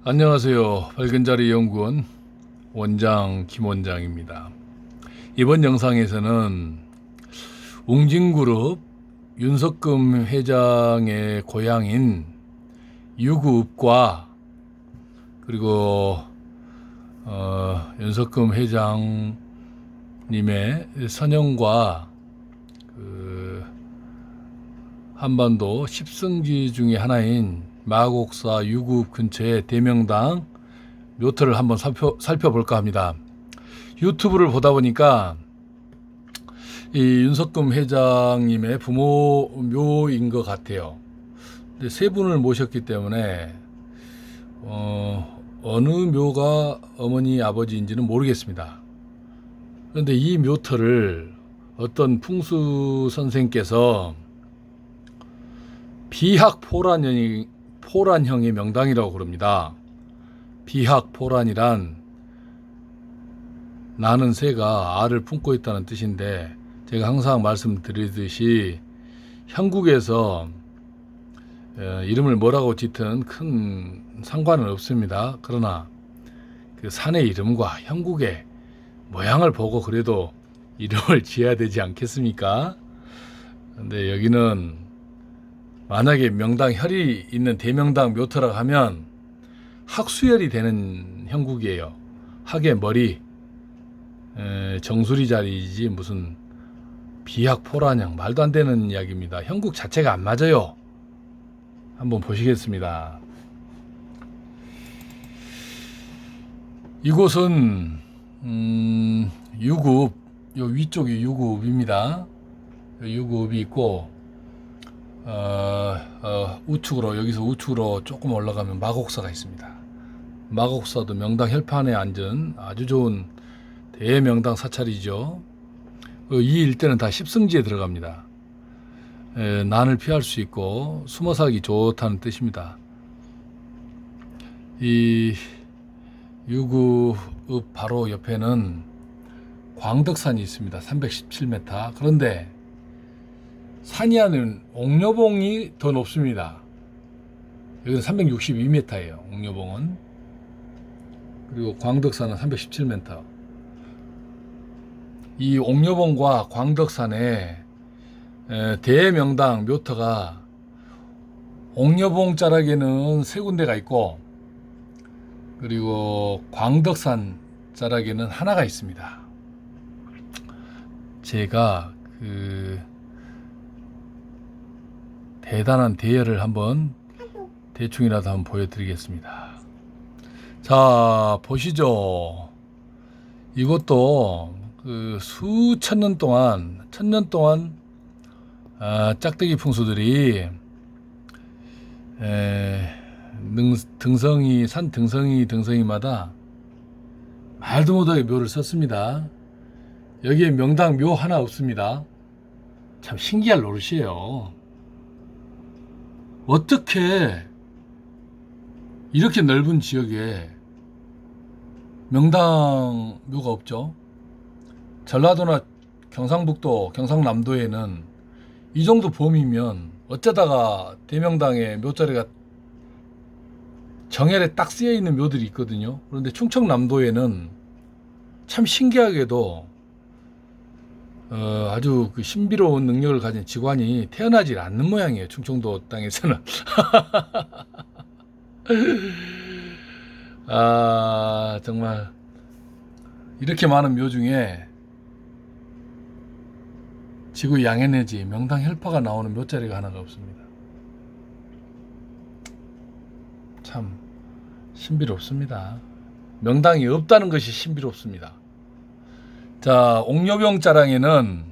안녕하세요. 밝은자리 연구원 원장 김원장입니다. 이번 영상에서는 웅진그룹 윤석금 회장의 고향인 유구읍과 그리고 윤석금 회장님의 선영과 한반도 10성지 중에 하나인 마곡사 유구읍 근처의 대명당 묘터를 한번 살펴볼까 합니다. 유튜브를 보다 보니까 이 윤석금 회장님의 부모 묘인 것 같아요. 근데 세 분을 모셨기 때문에 어느 묘가 어머니 아버지인지는 모르겠습니다. 그런데 이 묘터를 어떤 풍수 선생께서 비학포란형의 명당이라고 그럽니다. 비학포란이란 나는 새가 알을 품고 있다는 뜻인데, 제가 항상 말씀드리듯이 형국에서 이름을 뭐라고 짓든 큰 상관은 없습니다. 그러나 그 산의 이름과 형국의 모양을 보고 그래도 이름을 지어야 되지 않겠습니까? 근데 여기는 만약에 명당혈이 있는 대명당 묘터라고 하면 학수혈이 되는 형국이에요. 학의 머리, 정수리 자리이지 무슨 비학포란형, 말도 안 되는 이야기입니다. 형국 자체가 안 맞아요. 한번 보시겠습니다. 이곳은 유구읍, 요 위쪽이 유구읍입니다. 유구읍이 있고 우측으로, 여기서 우측으로 조금 올라가면 마곡사가 있습니다. 마곡사도 명당 혈판에 앉은 아주 좋은 대명당 사찰이죠. 이 일대는 다 10성지에 들어갑니다. 난을 피할 수 있고 숨어 살기 좋다는 뜻입니다. 이 유구읍 바로 옆에는 광덕산이 있습니다. 317m. 그런데 산이하는 옥녀봉이 더 높습니다. 여기는 362m예요. 옥녀봉은. 그리고 광덕산은 317m. 이 옥녀봉과 광덕산에 대명당 묘터가 옥녀봉 자락에는 세 군데가 있고, 그리고 광덕산 자락에는 하나가 있습니다. 제가 대단한 대열을 한번 대충이라도 한번 보여드리겠습니다. 자, 보시죠. 이것도 수천 년 동안, 천년 동안 짝대기 풍수들이 산 등성이마다 말도 못하게 묘를 썼습니다. 여기에 명당 묘 하나 없습니다. 참 신기할 노릇이에요. 어떻게 이렇게 넓은 지역에 명당 묘가 없죠? 전라도나 경상북도, 경상남도에는 이 정도 범위면 어쩌다가 대명당에 묘자리가 정열에 딱 쓰여 있는 묘들이 있거든요. 그런데 충청남도에는 참 신기하게도 아주 그 신비로운 능력을 가진 직관이 태어나질 않는 모양이에요. 충청도 땅에서는. 정말 이렇게 많은 묘 중에 지구 양해내지 명당 혈파가 나오는 묘자리가 하나가 없습니다. 참 신비롭습니다. 명당이 없다는 것이 신비롭습니다. 자, 옥녀병 자랑에는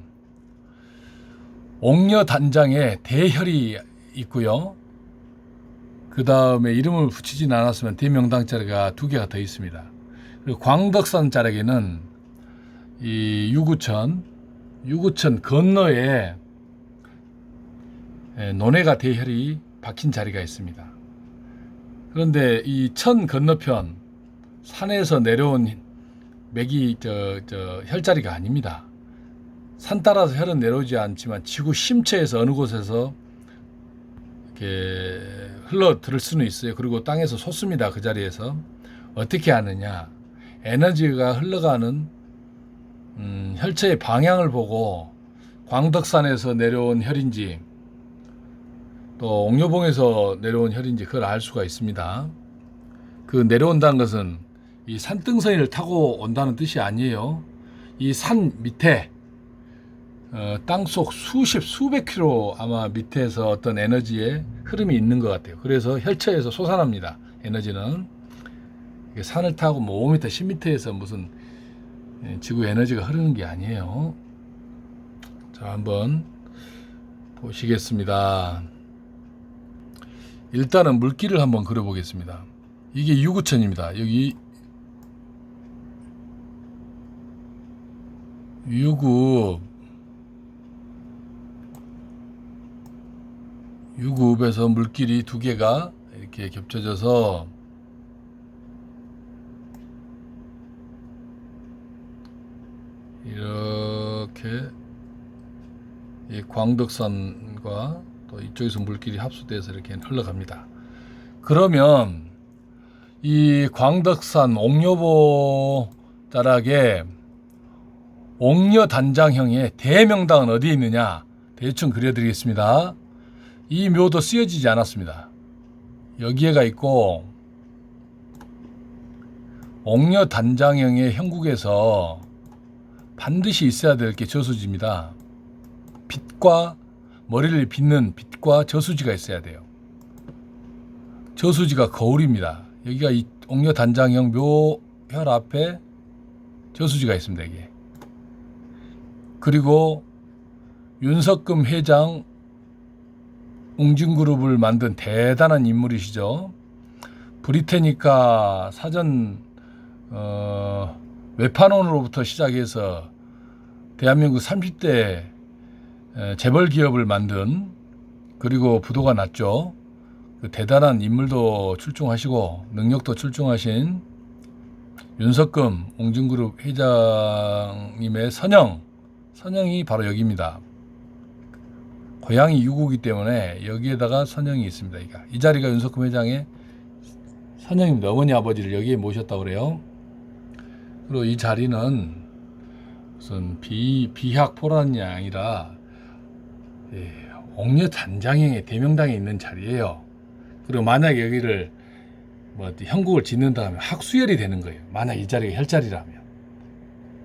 옥녀 단장에 대혈이 있고요. 그 다음에 이름을 붙이진 않았으면 대명당 자리가 두 개가 더 있습니다. 그리고 광덕산 자락에는 이 유구천 건너에 논해가 대혈이 박힌 자리가 있습니다. 그런데 이 천 건너편 산에서 내려온 맥이 혈자리가 아닙니다. 산 따라서 혈은 내려오지 않지만 지구 심체에서 어느 곳에서 이렇게 흘러들 수는 있어요. 그리고 땅에서 솟습니다. 그 자리에서. 어떻게 하느냐. 에너지가 흘러가는 혈체의 방향을 보고 광덕산에서 내려온 혈인지 또 옥녀봉에서 내려온 혈인지 그걸 알 수가 있습니다. 그 내려온다는 것은 이 산등성이를 타고 온다는 뜻이 아니에요. 이 산 밑에 땅속 수백 킬로 아마 밑에서 어떤 에너지의 흐름이 있는 것 같아요. 그래서 혈체에서 솟아납니다. 에너지는 산을 타고 뭐 5m, 10m에서 무슨 지구 에너지가 흐르는 게 아니에요. 자, 한번 보시겠습니다. 일단은 물길을 한번 그려보겠습니다. 이게 유구천입니다. 여기 유구읍에서 물길이 두 개가 이렇게 겹쳐져서 이렇게 이 광덕산과 또 이쪽에서 물길이 합수돼서 이렇게 흘러갑니다. 그러면 이 광덕산 옥녀보 자락에 옥녀단장형의 대명당은 어디에 있느냐 대충 그려드리겠습니다. 이 묘도 쓰여지지 않았습니다. 여기에가 있고 옥녀단장형의 형국에서 반드시 있어야 될 게 저수지입니다. 빛과 머리를 빗는 빛과 저수지가 있어야 돼요. 저수지가 거울입니다. 여기가 이 옥녀단장형 묘혈 앞에 저수지가 있습니다. 이게. 그리고 윤석금 회장 웅진그룹을 만든 대단한 인물이시죠. 브리테니카 사전 외판원으로부터 시작해서 대한민국 30대 재벌 기업을 만든 그리고 부도가 났죠. 그 대단한 인물도 출중하시고 능력도 출중하신 윤석금 웅진그룹 회장님의 선영이 바로 여기입니다. 고향이 유구이기 때문에 여기에다가 선영이 있습니다. 이 자리가 윤석금 회장의 선영입니다. 어머니 아버지를 여기에 모셨다고 그래요. 그리고 이 자리는 무슨 비학포란이 아니라 옥녀단장형의 대명당에 있는 자리예요. 그리고 만약 여기를 형국을 짓는다 하면 학수열이 되는 거예요. 만약 이 자리가 혈자리라면.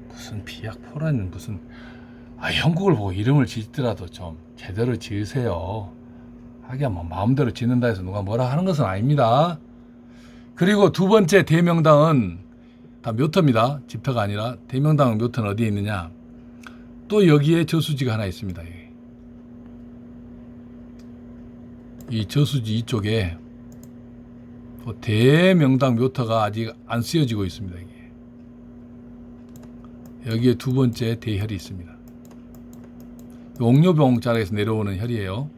무슨 비학포란 무슨 형국을 보고 이름을 짓더라도 좀 제대로 지으세요. 하기야 뭐 마음대로 짓는다 해서 누가 뭐라 하는 것은 아닙니다. 그리고 두 번째 대명당은 다 묘터입니다. 집터가 아니라 대명당 묘터는 어디에 있느냐. 또 여기에 저수지가 하나 있습니다. 이 저수지 이쪽에 또 대명당 묘터가 아직 안 쓰여지고 있습니다. 여기에 두 번째 대혈이 있습니다. 옥녀봉 자락에서 내려오는 혈이에요.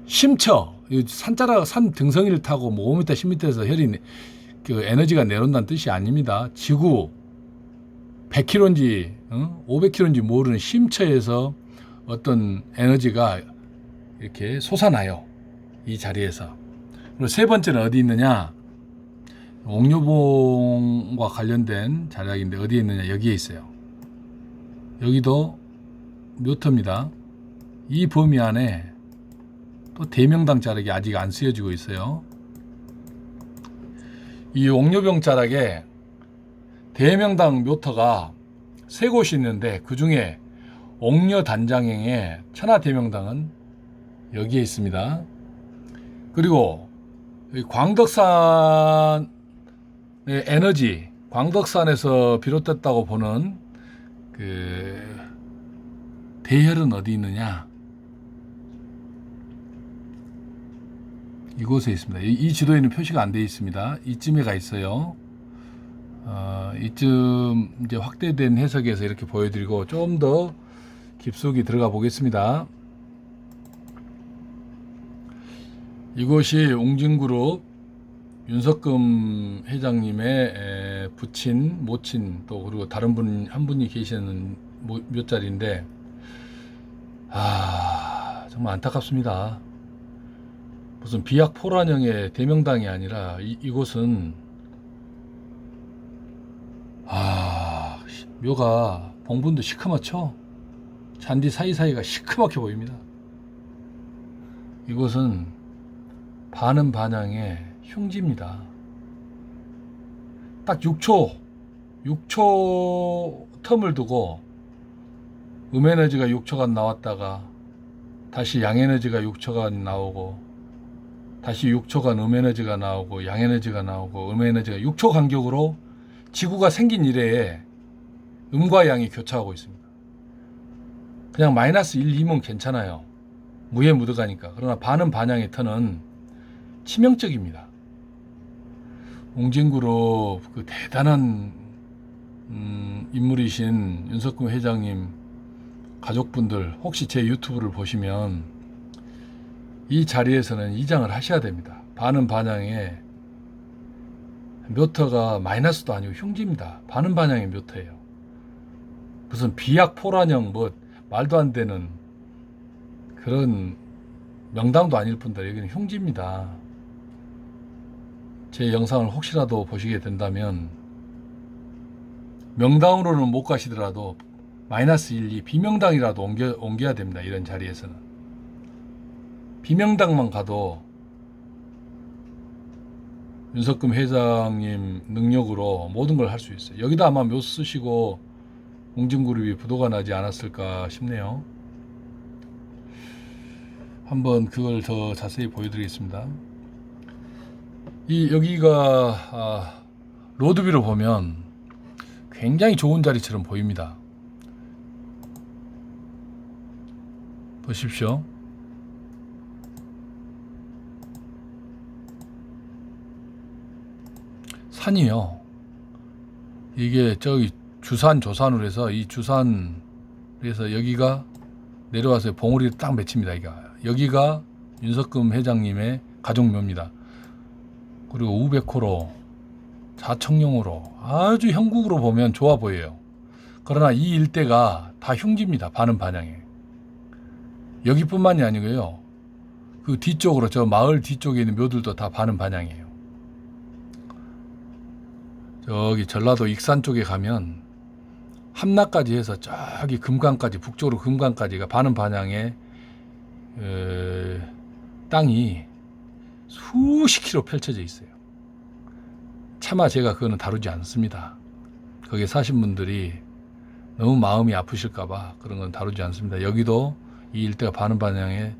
심처 산 등성이를 타고 뭐 5m, 10m에서 혈이 그 에너지가 내려온다는 뜻이 아닙니다. 지구 100km인지 500km인지 모르는 심처에서 어떤 에너지가 이렇게 솟아나요. 이 자리에서. 그리고 세 번째는 어디 있느냐? 옥녀봉과 관련된 자락인데 어디에 있느냐? 여기에 있어요. 여기도 묘터입니다. 이 범위 안에 또 대명당 자락이 아직 안 쓰여지고 있어요. 이 옥녀봉 자락에 대명당 묘터가 세 곳이 있는데 그 중에 옥녀단장형의 천하대명당은 여기에 있습니다. 그리고 광덕산의 에너지, 광덕산에서 비롯됐다고 보는 그 대혈은 어디 있느냐? 이곳에 있습니다. 이 지도에는 표시가 안 되어 있습니다. 이쯤에 가 있어요. 이쯤 이제 확대된 해석에서 이렇게 보여드리고 좀 더 깊숙이 들어가 보겠습니다. 이곳이 웅진그룹 윤석금 회장님의 부친, 모친 또 그리고 다른 한 분이 계시는 묘자리인데 정말 안타깝습니다. 무슨 비약포란형의 대명당이 아니라 이곳은 묘가 봉분도 시커멓죠. 잔디 사이사이가 시커멓게 보입니다. 이곳은 반은 반향의 흉지입니다. 딱 6초 텀을 두고 음에너지가 6초간 나왔다가 다시 양에너지가 6초간 나오고 다시 6초간 음에너지가 나오고 양에너지가 나오고 음에너지가 6초 간격으로 지구가 생긴 이래에 음과 양이 교차하고 있습니다. 그냥 마이너스 1, 2면 괜찮아요. 무에 묻어가니까. 그러나 반은 반향의 턴은 치명적입니다. 웅진그룹 그 대단한 인물이신 윤석금 회장님 가족분들 혹시 제 유튜브를 보시면 이 자리에서는 이장을 하셔야 됩니다. 반은 반향의 묘터가 마이너스도 아니고 흉지입니다. 반은 반향의 묘터예요. 무슨 비약포란형 뭐 말도 안 되는 그런 명당도 아닐 뿐더러 여기는 흉지입니다. 제 영상을 혹시라도 보시게 된다면 명당으로는 못 가시더라도 마이너스 1, 2 비명당이라도 옮겨야 됩니다. 이런 자리에서는 비명당만 가도 윤석금 회장님 능력으로 모든 걸 할 수 있어요. 여기다 아마 묘 쓰시고 웅진그룹이 부도가 나지 않았을까 싶네요. 한번 그걸 더 자세히 보여드리겠습니다. 여기가 로드뷰로 보면 굉장히 좋은 자리처럼 보입니다. 보십시오. 산이요. 이게 저기 주산 조산으로 해서 이 주산 그래서 여기가 내려와서 봉우리를 딱 맺힙니다. 여기가 윤석금 회장님의 가족묘입니다. 그리고 우백호로 자청룡으로 아주 형국으로 보면 좋아 보여요. 그러나 이 일대가 다 흉지입니다. 반은 반향에. 여기뿐만이 아니고요. 그 뒤쪽으로 저 마을 뒤쪽에 있는 묘들도 다 반은 반향이에요. 저기 전라도 익산 쪽에 가면 함락까지 해서 저기 금강까지 북쪽으로 금강까지가 반은 반향의 땅이 수십 킬로 펼쳐져 있어요. 차마 제가 그거는 다루지 않습니다. 거기에 사신 분들이 너무 마음이 아프실까봐 그런 건 다루지 않습니다. 여기도 이 일대가 반은 반향의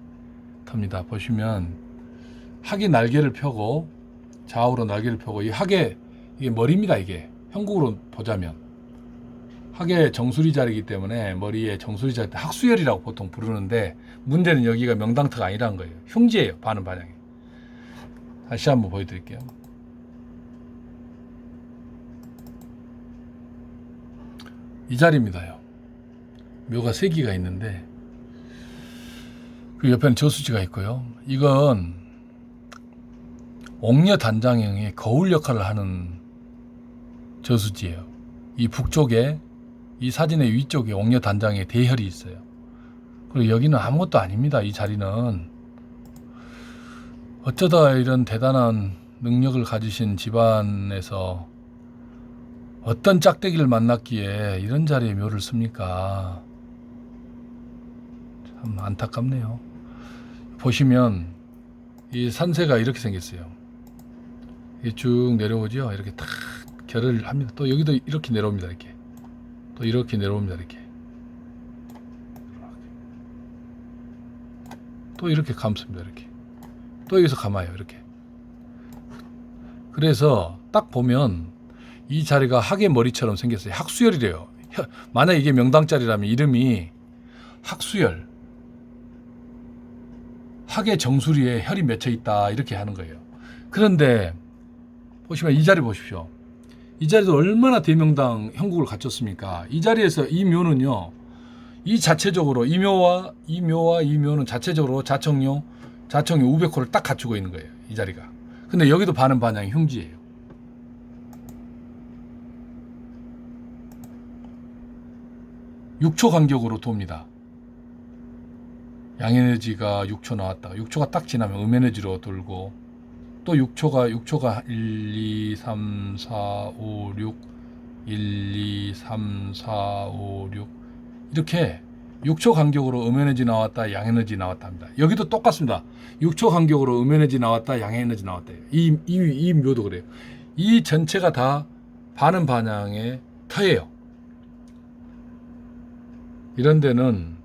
터입니다. 보시면 학이 날개를 펴고 좌우로 날개를 펴고 이 학의 이게 머리입니다. 이게 형국으로 보자면 학의 정수리 자리이기 때문에 머리에 정수리 자리 학수열이라고 보통 부르는데 문제는 여기가 명당터가 아니라는 거예요. 흉지예요. 반은 반향이. 다시 한번 보여드릴게요. 이 자리입니다요. 묘가 3개가 있는데 그 옆에는 저수지가 있고요. 이건 옥녀 단장형의 거울 역할을 하는 저수지예요. 이 북쪽에 이 사진의 위쪽에 옥녀 단장의 대혈이 있어요. 그리고 여기는 아무것도 아닙니다. 이 자리는 어쩌다 이런 대단한 능력을 가지신 집안에서 어떤 짝대기를 만났기에 이런 자리에 묘를 씁니까? 참 안타깝네요. 보시면 이 산세가 이렇게 생겼어요. 이게 쭉 내려오죠. 이렇게 탁 결을 합니다. 또 여기도 이렇게 내려옵니다. 이렇게 또 이렇게 내려옵니다. 이렇게 또 이렇게 감습니다. 이렇게 또 여기서 감아요. 이렇게. 그래서 딱 보면 이 자리가 학의 머리처럼 생겼어요. 학수열이래요. 만약 이게 명당자리라면 이름이 학수열, 학의 정수리에 혈이 맺혀 있다 이렇게 하는 거예요. 그런데 보시면 이 자리 보십시오. 이 자리도 얼마나 대명당 형국을 갖췄습니까? 이 자리에서 이 묘는요, 이 자체적으로 이 묘는 자체적으로 자청용 우백호를 딱 갖추고 있는 거예요. 이 자리가. 근데 여기도 반은 반향이 흉지예요. (6초) 간격으로 돕니다. 양에너지가 6초 나왔다가 6초가 딱 지나면 음에너지로 돌고 또 6초가 1, 2, 3, 4, 5, 6 1, 2, 3, 4, 5, 6 이렇게 6초 간격으로 음에너지 나왔다 양에너지 나왔다 합니다. 여기도 똑같습니다. 6초 간격으로 음에너지 나왔다 양에너지 나왔다. 이 묘도 그래요. 이 전체가 다 반음 반향의 터예요. 이런 데는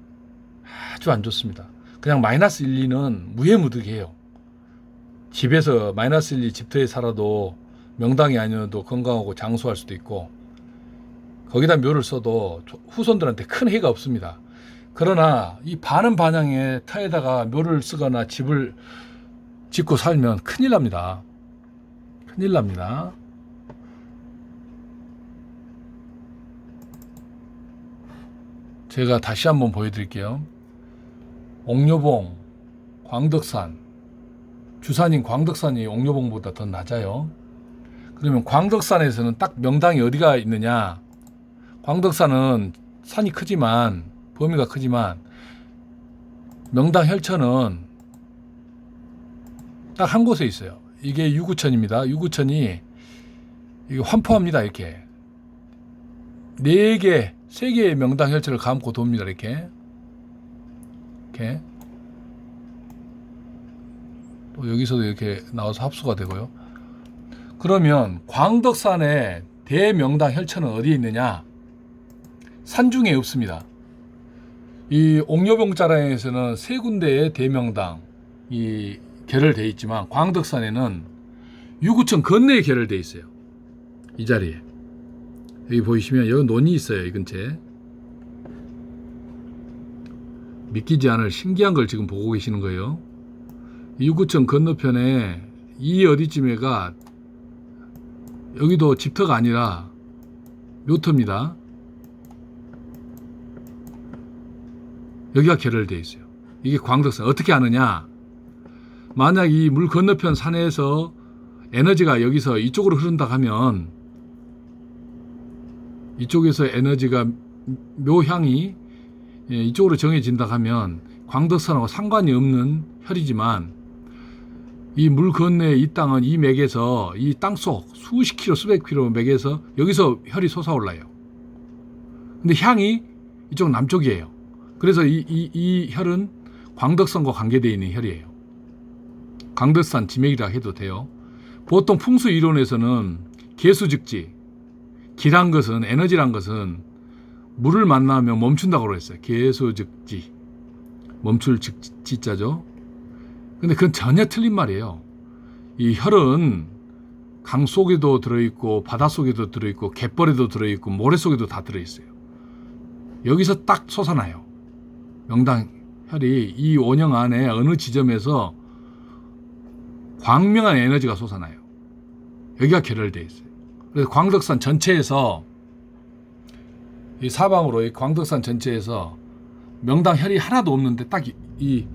아주 안 좋습니다. 그냥 마이너스 1, 2는 무해무득해요. 집에서 마이너스 1, 2 집터에 살아도 명당이 아니어도 건강하고 장수할 수도 있고 거기다 묘를 써도 후손들한테 큰 해가 없습니다. 그러나 이 반음 반향의 터에다가 묘를 쓰거나 집을 짓고 살면 큰일 납니다. 큰일 납니다. 제가 다시 한번 보여드릴게요. 옥녀봉, 광덕산, 주산인 광덕산이 옥녀봉보다 더 낮아요. 그러면 광덕산에서는 딱 명당이 어디가 있느냐? 광덕산은 산이 크지만 범위가 크지만 명당 혈천은 딱 한 곳에 있어요. 이게 유구천입니다. 유구천이 이게 환포합니다. 이렇게 4개, 3개의 명당 혈천을 감고 돕니다. 이렇게 또 여기서도 이렇게 나와서 합수가 되고요. 그러면 광덕산의 대명당 혈천은 어디에 있느냐? 산중에 없습니다. 이 옥녀봉자랑에서는 3군데의 대명당이 결혈되어 있지만 광덕산에는 유구천 건너에 결혈되어 있어요. 이 자리에. 여기 보이시면 여기 논이 있어요. 이 근처에. 믿기지 않을 신기한 걸 지금 보고 계시는 거예요. 유구천 건너편에 이 어디쯤에가 여기도 집터가 아니라 묘터입니다. 여기가 결혈되어 있어요. 이게 광덕산. 어떻게 아느냐? 만약 이 물 건너편 산에서 에너지가 여기서 이쪽으로 흐른다 하면 이쪽에서 에너지가 묘향이 이쪽으로 정해진다 하면 광덕산하고 상관이 없는 혈이지만 이 물 건너에 이 땅은 이 맥에서 이 땅속 수십 킬로 수백 킬로 맥에서 여기서 혈이 솟아올라요. 근데 향이 이쪽 남쪽이에요. 그래서 이 혈은 광덕산과 관계되어 있는 혈이에요. 광덕산 지맥이라 해도 돼요. 보통 풍수 이론에서는 계수즉지, 기란 것은 에너지란 것은 물을 만나면 멈춘다고 그랬어요. 계수즉지, 멈출 지자죠. 근데 그건 전혀 틀린 말이에요. 이 혈은 강 속에도 들어있고 바다 속에도 들어있고 갯벌에도 들어있고 모래 속에도 다 들어있어요. 여기서 딱 솟아나요. 명당 혈이 이 원형 안에 어느 지점에서 광명한 에너지가 솟아나요. 여기가 결혈되어 있어요. 그래서 광덕산 전체에서 이 사방으로 이 광덕산 전체에서 명당 혈이 하나도 없는데 딱 이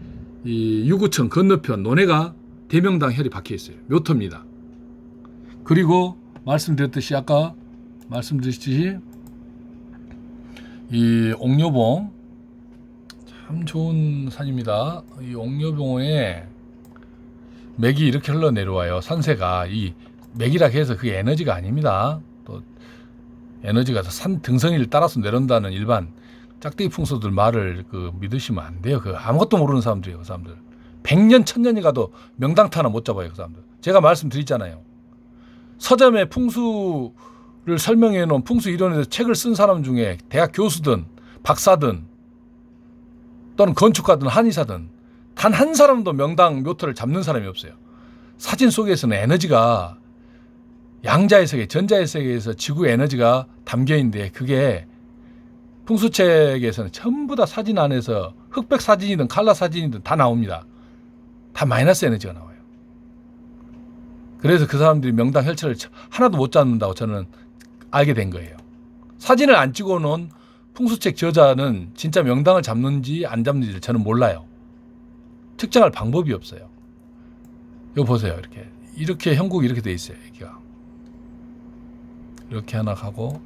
유구천 건너편 논에가 대명당 혈이 박혀 있어요. 묘터입니다. 그리고 말씀드렸듯이 아까 말씀드렸듯이 이 옥녀봉 참 좋은 산입니다. 이 옥녀봉에 맥이 이렇게 흘러내려와요. 산세가 이 맥이라 해서 그게 에너지가 아닙니다. 또 에너지가 산 등성이를 따라서 내려온다는 일반 짝대기 풍수들 말을 믿으시면 안 돼요. 아무것도 모르는 사람들이에요. 그 사람들 100년 1000년이 가도 명당타 하나 못 잡아요. 그 사람들. 제가 말씀드렸잖아요. 서점에 풍수를 설명해 놓은 풍수 이론에서 책을 쓴 사람 중에 대학 교수든 박사든 또는 건축가든 한의사든 단 한 사람도 명당 묘토를 잡는 사람이 없어요. 사진 속에서는 에너지가 양자의 세계, 전자의 세계에서 지구 에너지가 담겨 있는데 그게 풍수책에서는 전부 다 사진 안에서 흑백 사진이든 칼라 사진이든 다 나옵니다. 다 마이너스 에너지가 나와요. 그래서 그 사람들이 명당 혈처를 하나도 못 잡는다고 저는 알게 된 거예요. 사진을 안 찍어놓은 풍수책 저자는 진짜 명당을 잡는지 안 잡는지를 저는 몰라요. 특정할 방법이 없어요. 이거 보세요. 이렇게 형국이 이렇게 돼 있어요. 여기가 이렇게 하나 가고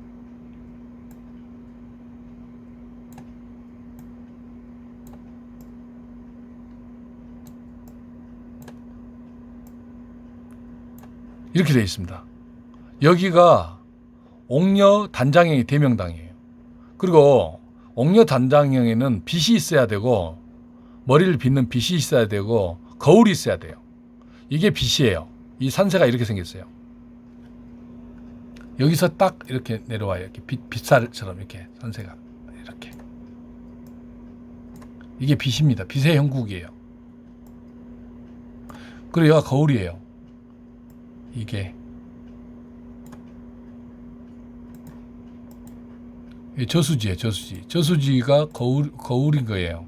이렇게 되어 있습니다. 여기가 옥녀 단장형의 대명당이에요. 그리고 옥녀 단장형에는 빛이 있어야 되고 머리를 빗는 빛이 있어야 되고 거울이 있어야 돼요. 이게 빛이에요. 이 산세가 이렇게 생겼어요. 여기서 딱 이렇게 내려와요. 이렇게 빛살처럼 이렇게 산세가 이렇게. 이게 빛입니다. 빛의 형국이에요. 그리고 여기가 거울이에요. 이게 저수지예요. 저수지. 저수지가 거울인 거예요.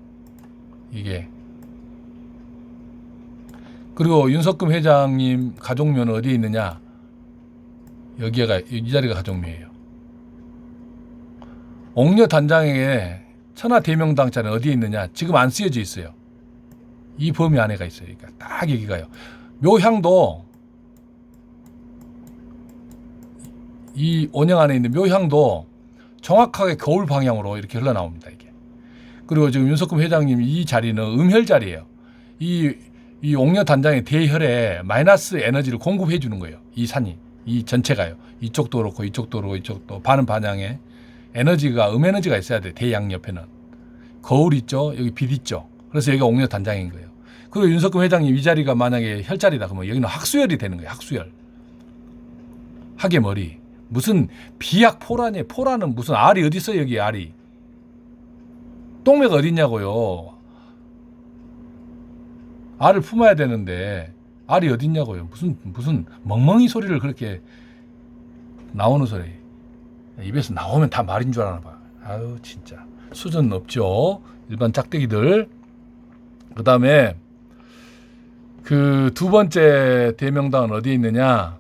이게. 그리고 윤석금 회장님 가족묘는 어디에 있느냐? 여기가 이 자리가 가족묘예요. 옥녀 단장에게 천하 대명당자는 어디에 있느냐? 지금 안 쓰여져 있어요. 이 범위 안에가 있어요. 그러니까 딱 여기가요. 묘향도 이 원형 안에 있는 묘향도 정확하게 거울 방향으로 이렇게 흘러나옵니다. 이게. 그리고 지금 윤석금 회장님 이 자리는 음혈 자리예요. 이 옥녀 단장의 대혈에 마이너스 에너지를 공급해 주는 거예요. 이 산이. 이 전체가요. 이쪽도 그렇고 이쪽도 그렇고 이쪽도 반은 반향에 에너지가 음에너지가 있어야 돼. 대양 옆에는. 거울 있죠. 여기 빛 있죠. 그래서 여기가 옥녀 단장인 거예요. 그리고 윤석금 회장님 이 자리가 만약에 혈자리다 그러면 여기는 학수혈이 되는 거예요. 학수혈. 학의 머리. 무슨 비약 포라니. 포라는 무슨 알이 어디 있어요. 여기 알이. 똥매가 어디 있냐고요. 알을 품어야 되는데 알이 어디 있냐고요. 무슨 멍멍이 소리를 그렇게 나오는 소리. 입에서 나오면 다 말인 줄 아나 봐. 아유 진짜 수준 없죠. 일반 짝대기들. 그 다음에 그 두 번째 대명당은 어디에 있느냐.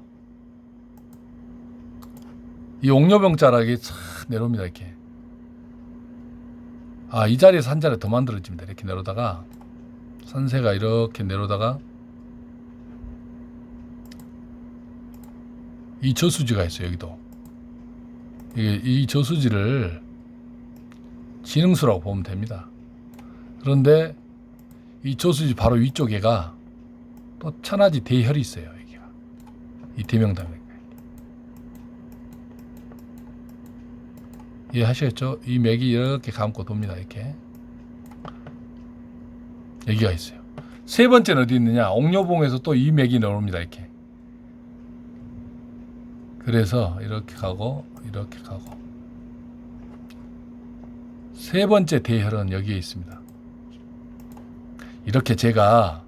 이 옥녀병 자락이 싹 내려옵니다. 이렇게. 이 자리에서 한 자리 더 만들어집니다. 이렇게 내려다가 산세가 이렇게 내려다가 이 저수지가 있어요. 여기도. 이 저수지를 진흥수라고 보면 됩니다. 그런데 이 저수지 바로 위쪽에가 또 천하지 대혈이 있어요. 여기가. 이 대명당에. 이해하시겠죠? 이 맥이 이렇게 감고 돕니다. 이렇게. 여기가 있어요. 세 번째는 어디 있느냐? 옥녀봉에서 또 이 맥이 나옵니다. 이렇게. 그래서 이렇게 가고 이렇게 가고 세 번째 대혈은 여기에 있습니다. 이렇게 제가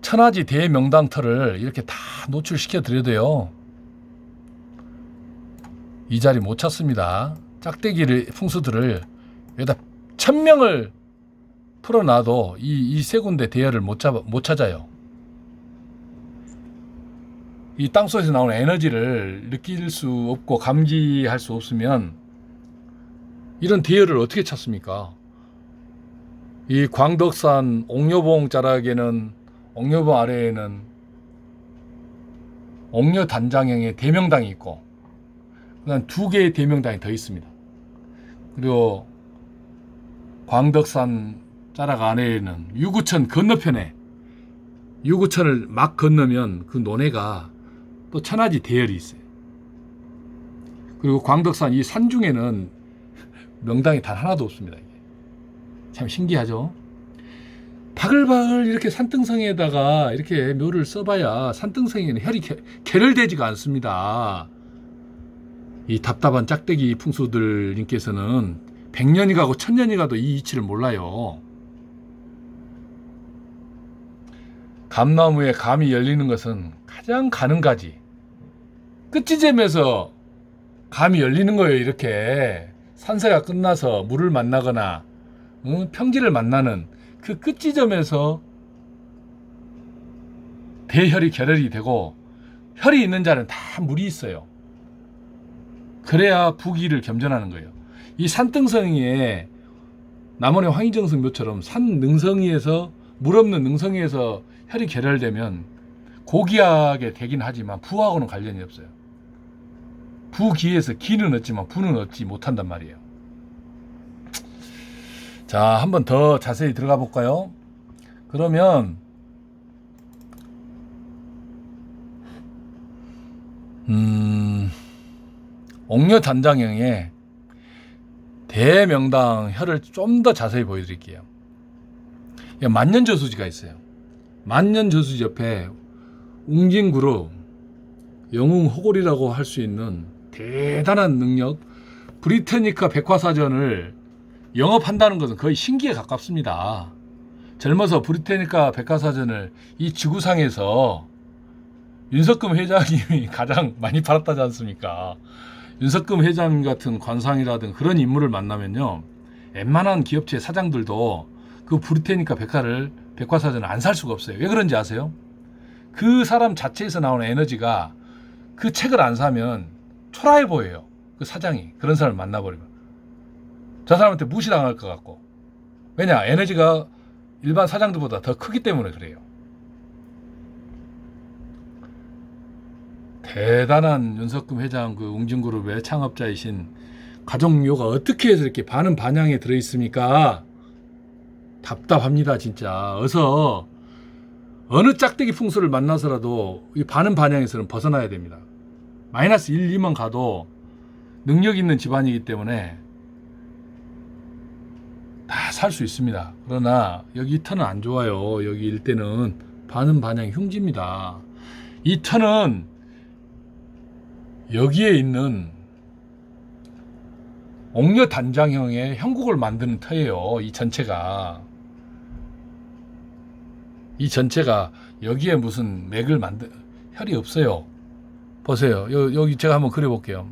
천하지 대명당터를 이렇게 다 노출시켜 드려도요. 이 자리 못 찾습니다. 짝대기를 풍수들을 여기다 1000명을 풀어놔도 이 세 군데 대열을 못 찾아요. 이 땅속에서 나오는 에너지를 느낄 수 없고 감지할 수 없으면 이런 대열을 어떻게 찾습니까? 이 광덕산 옥녀봉 자락에는 옥녀봉 아래에는 옥녀 단장형의 대명당이 있고 그다음 2개의 대명당이 더 있습니다. 그리고 광덕산 자락 안에는 유구천 건너편에 유구천을 막 건너면 그 논해가 또 천하지 대열이 있어요. 그리고 광덕산 이 산중에는 명당이 단 하나도 없습니다. 이게. 참 신기하죠? 바글바글 이렇게 산등성에다가 이렇게 묘를 써봐야 산등성에는 혈이 계열되지가 않습니다. 이 답답한 짝대기 풍수들님께서는 100년이 가고 1000년이 가도 이 이치를 몰라요. 감나무에 감이 열리는 것은 가장 가는 가지 끝지점에서 감이 열리는 거예요. 이렇게 산세가 끝나서 물을 만나거나 평지를 만나는 그 끝지점에서 대혈이 결혈이 되고 혈이 있는 자는 다 물이 있어요. 그래야 부기를 겸전하는 거예요. 이 산등성이에 남원의 황희정성 묘처럼 산 능성이에서 물 없는 능성이에서 혈이 결혈되면 고기하게 되긴 하지만 부하고는 관련이 없어요. 부기에서 기는 얻지만 부는 얻지 못한단 말이에요. 자, 한번 더 자세히 들어가 볼까요? 그러면 옥녀 단장형의 대명당 혈을 좀 더 자세히 보여드릴게요. 만년저수지가 있어요. 만년저수지 옆에 웅진그룹 영웅호골이라고 할 수 있는 대단한 능력, 브리테니카 백화사전을 영업한다는 것은 거의 신기에 가깝습니다. 젊어서 브리테니카 백화사전을 이 지구상에서 윤석금 회장님이 가장 많이 팔았다지 않습니까? 윤석금 회장 같은 관상이라든 그런 인물을 만나면요, 웬만한 기업체 사장들도 그 브리테니카 백화사전을 안 살 수가 없어요. 왜 그런지 아세요? 그 사람 자체에서 나오는 에너지가 그 책을 안 사면 초라해 보여요. 그 사장이 그런 사람을 만나버리면 저 사람한테 무시당할 것 같고. 왜냐? 에너지가 일반 사장들보다 더 크기 때문에 그래요. 대단한 윤석금 회장 그 웅진그룹의 창업자이신 가족묘가 어떻게 해서 이렇게 반은 반향에 들어있습니까? 답답합니다 진짜. 어서 어느 짝대기 풍수를 만나서라도 이 반은 반향에서는 벗어나야 됩니다. 마이너스 1, 2만 가도 능력 있는 집안이기 때문에 다 살 수 있습니다. 그러나 여기 이 턴은 안 좋아요. 여기 일대는 반은 반향 흉지입니다. 이 턴은 여기에 있는 옥녀 단장형의 형국을 만드는 터예요. 이 전체가 여기에 무슨 맥을 혈이 없어요. 보세요. 여기 제가 한번 그려볼게요.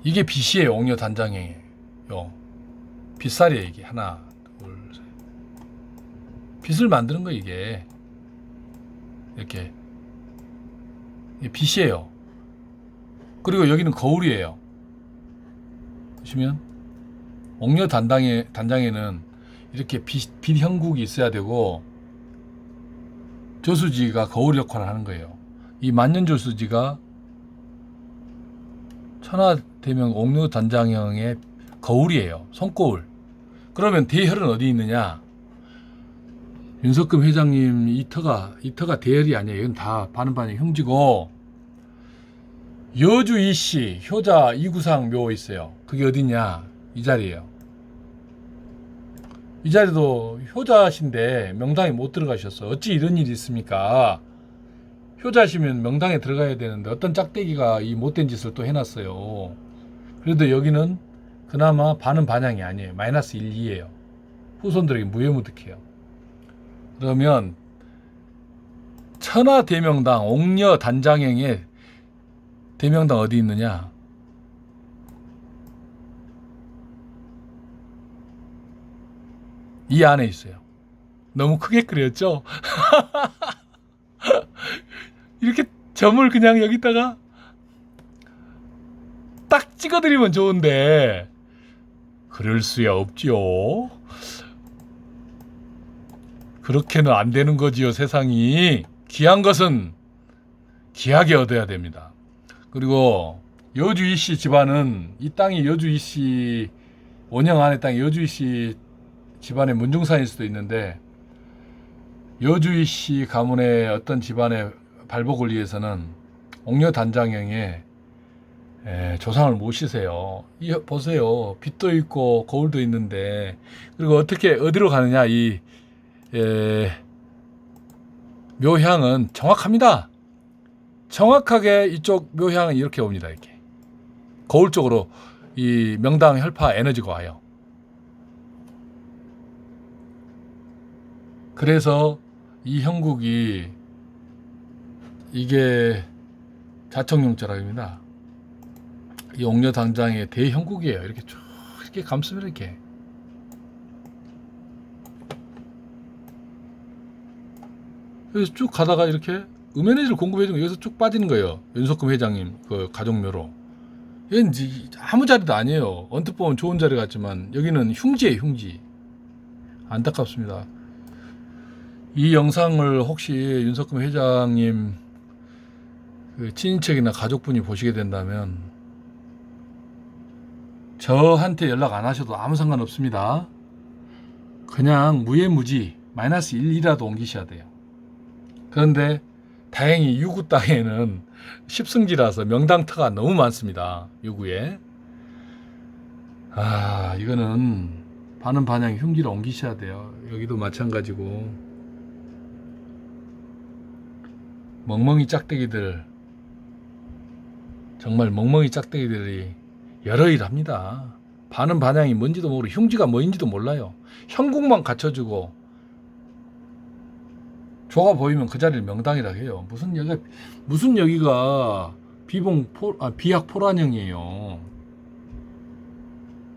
이게 빛이에요. 옥녀 단장형이에요. 빛살이에요. 이게 하나, 둘, 셋. 빛을 만드는 거 이게 이렇게 이게 빛이에요. 그리고 여기는 거울이에요. 보시면 옥녀 단장에는 이렇게 빛 형국이 있어야 되고 저수지가 거울 역할을 하는 거예요. 이 만년저수지가 천하대명 옥녀 단장형의 거울이에요. 손거울. 그러면 대혈은 어디 있느냐? 윤석금 회장님 이 터가 대혈이 아니에요. 이건 다 반은 흉지고, 여주 이씨 효자 이구상 묘 있어요. 그게 어디냐? 이 자리예요. 이 자리도 효자신데 명당에 못 들어가셨어. 어찌 이런 일이 있습니까? 효자시면 명당에 들어가야 되는데 어떤 짝대기가 이 못된 짓을 또 해놨어요. 그래도 여기는 그나마 반은 반향이 아니에요. 마이너스 1, 2예요. 후손들에게 무해무득해요. 그러면 천하대명당 옥녀 단장형의 대명당 어디 있느냐? 이 안에 있어요. 너무 크게 그렸죠? 이렇게 점을 그냥 여기다가 딱 찍어드리면 좋은데 그럴 수야 없지요. 그렇게는 안 되는 거지요. 세상이 귀한 것은 귀하게 얻어야 됩니다. 그리고 여주 이씨 집안은 이 땅이 여주 이씨 원형 안의 땅이 여주 이씨 집안의 문중산일 수도 있는데, 여주 이씨 가문의 어떤 집안의 발복을 위해서는 옥녀 단장형의 조상을 모시세요. 보세요. 빛도 있고 거울도 있는데, 그리고 어디로 가느냐? 이 묘향은 정확합니다. 정확하게 이쪽 묘향은 이렇게 옵니다. 이렇게 거울 쪽으로 이 명당 혈파 에너지가 와요. 그래서 이 형국이 이게 자청용자락입니다. 이 옥녀 단장의 대형국이에요. 이렇게 쭉 이렇게 감으면 이렇게. 여기서 쭉 가다가 이렇게 음에너지를 공급해주면 여기서 쭉 빠지는 거예요. 윤석금 회장님 그 가족묘로. 얘는 아무 자리도 아니에요. 언뜻 보면 좋은 자리 같지만 여기는 흉지예요. 흉지. 안타깝습니다. 이 영상을 혹시 윤석금 회장님 그 친인척이나 가족분이 보시게 된다면 저한테 연락 안 하셔도 아무 상관없습니다. 그냥 무예무지 마이너스 1이라도 옮기셔야 돼요. 그런데 다행히 유구 땅에는 십승지라서 명당터가 너무 많습니다. 유구에. 이거는 반은 반향 흉지를 옮기셔야 돼요. 여기도 마찬가지고. 멍멍이 짝대기들, 정말 멍멍이 짝대기들이 여러 일 합니다. 반은 반향이 뭔지도 모르고 흉지가 뭐인지도 몰라요. 형국만 갖춰주고 조가 보이면 그 자리를 명당이라고 해요. 무슨 여기가 비약 포란형이에요.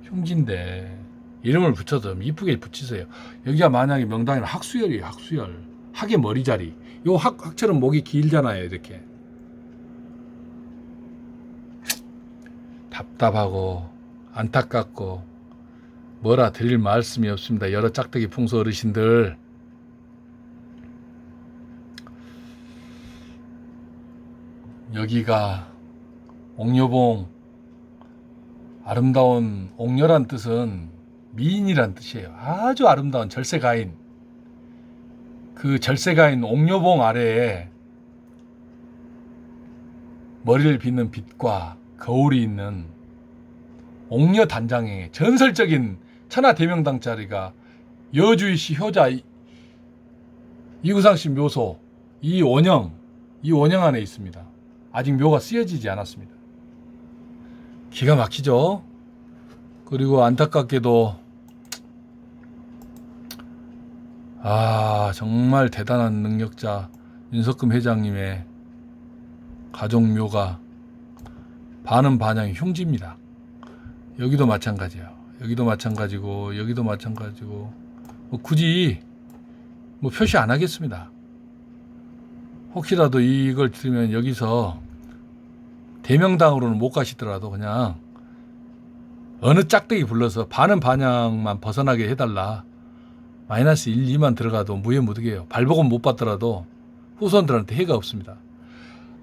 흉지인데 이름을 붙여서 이쁘게 붙이세요. 여기가 만약에 명당이면 학수열이에요. 학수열. 학의 머리 자리. 요 학처럼 목이 길잖아요. 이렇게. 답답하고 안타깝고 뭐라 드릴 말씀이 없습니다. 여러 짝대기 풍수 어르신들. 여기가 옥녀봉, 아름다운 옥녀란 뜻은 미인이란 뜻이에요. 아주 아름다운 절세가인. 그 절세가인 옥녀봉 아래에 머리를 빗는 빛과 거울이 있는 옥녀 단장의 전설적인 천하대명당 자리가 여주이시 효자 이구상씨 묘소 이 원형 안에 있습니다. 아직 묘가 쓰여지지 않았습니다. 기가 막히죠. 그리고 안타깝게도 정말 대단한 능력자 윤석금 회장님의 가족묘가 반은 반향이 흉지입니다. 여기도 마찬가지예요. 여기도 마찬가지고 여기도 마찬가지고 굳이 표시 안 하겠습니다. 혹시라도 이걸 들으면 여기서 대명당으로는 못 가시더라도 그냥 어느 짝대기 불러서 반은 반향만 벗어나게 해달라. 마이너스 1, 2만 들어가도 무해무득이에요. 발복은 못 받더라도 후손들한테 해가 없습니다.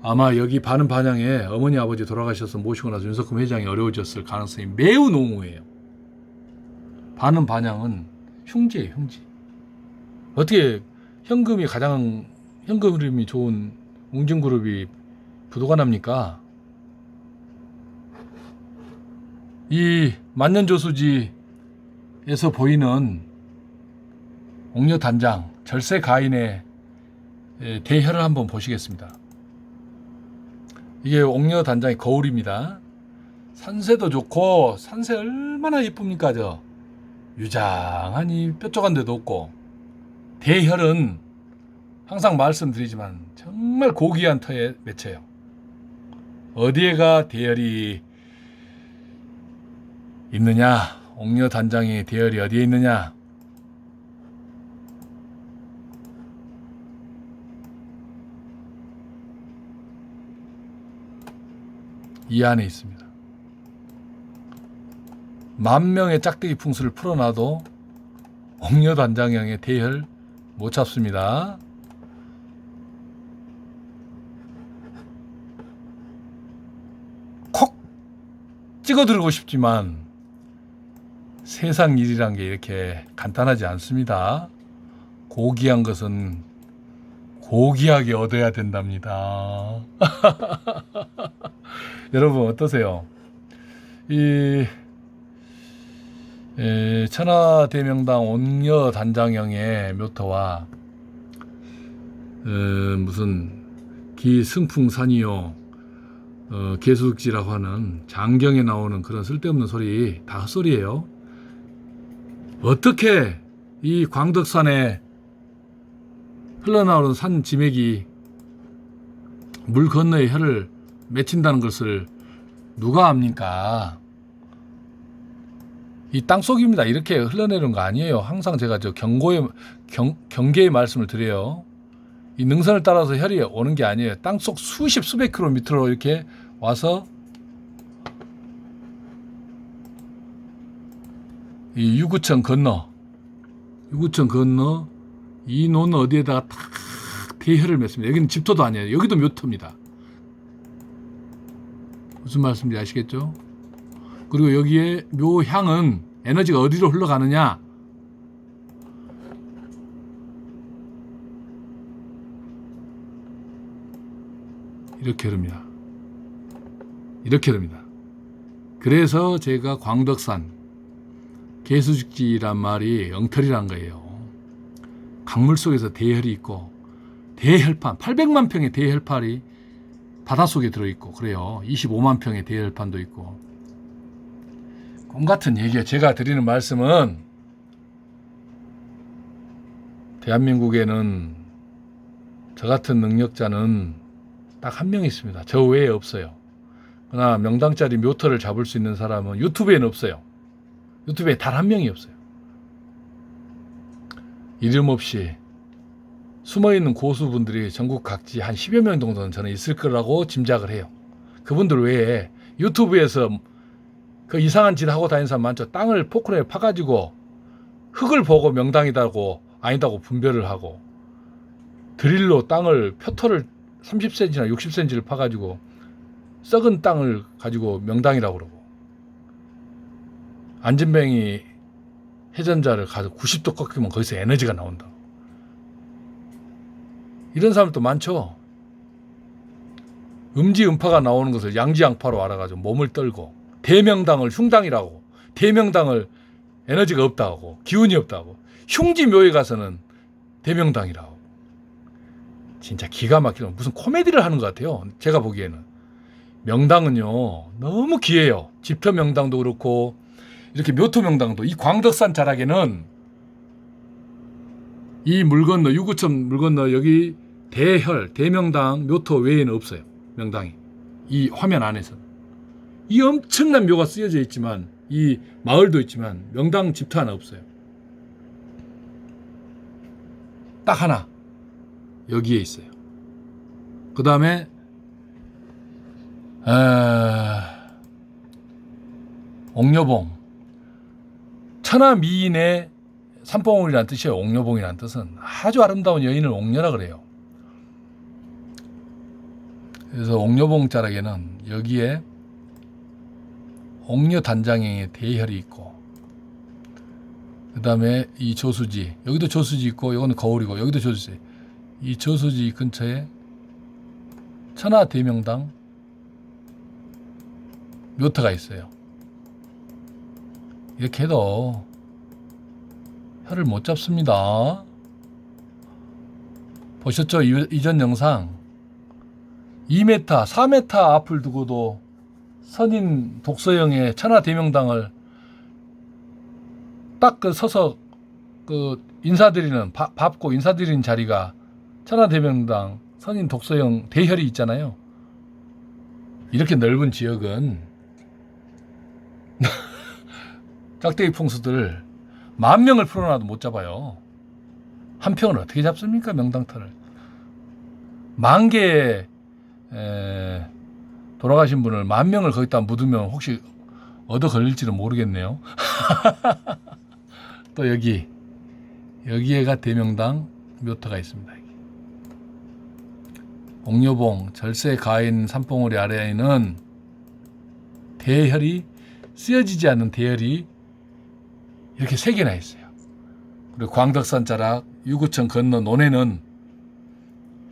아마 여기 반은 반향에 어머니 아버지 돌아가셔서 모시고 나서 윤석금 회장이 어려워졌을 가능성이 매우 농후해요. 반은 반향은 흉지예요. 흉지. 어떻게 현금흐름이 좋은 웅진그룹이 부도가 납니까? 이 만년조수지에서 보이는 옥녀 단장 절세 가인의 대혈을 한번 보시겠습니다. 이게 옥녀 단장의 거울입니다. 산세도 좋고 산세 얼마나 예쁩니까? 유장하니 뾰족한 데도 없고 대혈은 항상 말씀드리지만 정말 고귀한 터에 맺혀요. 어디에가 대혈이 있느냐? 옥녀 단장의 대혈이 어디에 있느냐? 이 안에 있습니다. 10,000명의 짝대기 풍수를 풀어놔도 옥녀 단장형의 대혈 못 잡습니다. 콕 찍어들고 싶지만 세상 일이란 게 이렇게 간단하지 않습니다. 고귀한 것은 고귀하게 얻어야 된답니다. 여러분 어떠세요? 이 천하대명당 옥녀 단장형의 묘터와 무슨 기승풍산이요 개수득지라고 하는 장경에 나오는 그런 쓸데없는 소리 다 헛소리예요. 어떻게 이 광덕산에 흘러나오는 산 지맥이 물 건너에 혀를 맺힌다는 것을 누가 압니까? 이 땅속입니다. 이렇게 흘러내리는 거 아니에요. 항상 제가 경계의 말씀을 드려요. 이 능선을 따라서 혈이 오는 게 아니에요. 땅속 수백 킬로미터로 이렇게 와서 이 유구청 건너 이 논 어디에다가 탁 대혈을 맺습니다. 여기는 집터도 아니에요. 여기도 묘터입니다. 무슨 말씀인지 아시겠죠? 그리고 여기에 묘향은 에너지가 어디로 흘러가느냐? 이렇게 흐릅니다. 이렇게 흐릅니다. 그래서 제가 광덕산 개수직지란 말이 엉터리란 거예요. 강물 속에서 대혈이 있고 대혈판 800만 평의 대혈판이 바닷속에 들어있고 그래요. 25만 평의 대혈판도 있고. 꿈 같은 얘기예요. 제가 드리는 말씀은 대한민국에는 저 같은 능력자는 딱 한 명 있습니다. 저 외에 없어요. 그러나 명당짜리 묘터를 잡을 수 있는 사람은 유튜브에는 없어요. 유튜브에 단 한 명이 없어요. 이름 없이 숨어있는 고수분들이 전국 각지 한 10여 명 정도는 저는 있을 거라고 짐작을 해요. 그분들 외에 유튜브에서 그 이상한 짓 하고 다니는 사람 많죠. 땅을 포크레인에 파가지고 흙을 보고 명당이다고 아니다고 분별을 하고 드릴로 땅을 표토를 30cm나 60cm를 파가지고 썩은 땅을 가지고 명당이라고 그러고 안전뱅이 회전자를 가서 90도 꺾이면 거기서 에너지가 나온다. 이런 사람도 많죠. 음지음파가 나오는 것을 양지양파로 알아가지고 몸을 떨고 대명당을 흉당이라고 대명당을 에너지가 없다고 기운이 없다고 흉지묘에 가서는 대명당이라고 진짜 기가 막히는 무슨 코미디를 하는 것 같아요. 제가 보기에는 명당은요 너무 귀해요. 집터 명당도 그렇고 이렇게 묘토 명당도 이 광덕산 자락에는 이 물 건너 유구천 물 건너 여기 대혈 대명당 묘토 외에는 없어요. 명당이 이 화면 안에서는 이 엄청난 묘가 쓰여져 있지만 이 마을도 있지만 명당 집터 하나 없어요. 딱 하나 여기에 있어요. 그 다음에 옥녀봉 천하미인의 산봉우리라는 뜻이에요. 옥녀봉이라는 뜻은 아주 아름다운 여인을 옥녀라 그래요. 그래서 옥녀봉 자락에는 여기에 옥녀 단장의 대혈이 있고 그 다음에 이 조수지 여기도 조수지 있고 이거는 거울이고 여기도 조수지 이 조수지 근처에 천하대명당 묘터가 있어요. 이렇게 해도 혀를 못 잡습니다. 보셨죠? 이전 영상 2m, 4m 앞을 두고도 선인 독서형의 천하대명당을 딱 그 서서 그 인사드리는 밟고 인사드리는 자리가 천하대명당 선인 독서형 대혈이 있잖아요. 이렇게 넓은 지역은 짝대기 풍수들 10,000명을 풀어놔도 못 잡아요. 한 평을 어떻게 잡습니까? 명당터를 10,000개의 돌아가신 분을 10,000명을 거기다 묻으면 혹시 얻어 걸릴지는 모르겠네요. 또 여기에가 대명당 묘터가 있습니다. 옥녀봉 절세 가인 산봉우리 아래에는 대혈이 쓰여지지 않는 대혈이 이렇게 3개나 있어요. 그리고 광덕산 자락 유구천 건너 논에는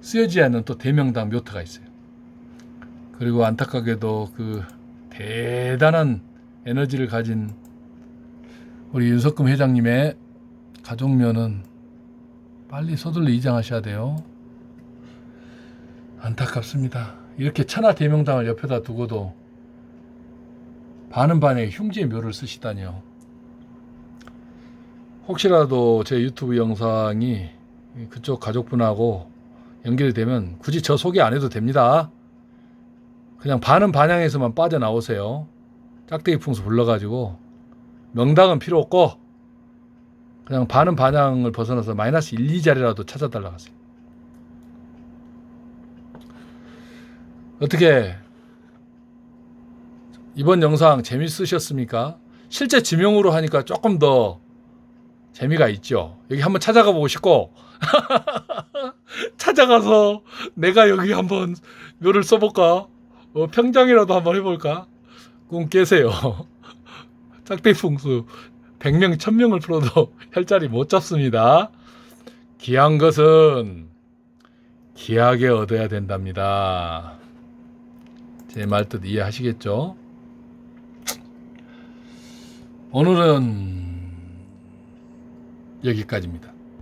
쓰여지지 않는 또 대명당 묘터가 있어요. 그리고 안타깝게도 그 대단한 에너지를 가진 우리 윤석금 회장님의 가족묘는 빨리 서둘러 이장하셔야 돼요. 안타깝습니다. 이렇게 천하대명당을 옆에다 두고도 반은 반의 흉지의 묘를 쓰시다니요. 혹시라도 제 유튜브 영상이 그쪽 가족분하고 연결이 되면 굳이 저 소개 안 해도 됩니다. 그냥 반은 반향에서만 빠져나오세요. 짝대기 풍수 불러가지고 명당은 필요 없고 그냥 반은 반향을 벗어나서 마이너스 1, 2자리라도 찾아달라고 하세요. 어떻게 이번 영상 재밌으셨습니까? 실제 지명으로 하니까 조금 더 재미가 있죠. 여기 한번 찾아가 보고 싶고 찾아가서 내가 여기 한번 묘를 써볼까? 평장이라도 한번 해볼까? 꿈 깨세요. 짝대기 풍수 100명, 1000명을 풀어도 혈자리 못 잡습니다. 귀한 것은 귀하게 얻어야 된답니다. 제 말뜻 이해하시겠죠? 오늘은 여기까지입니다.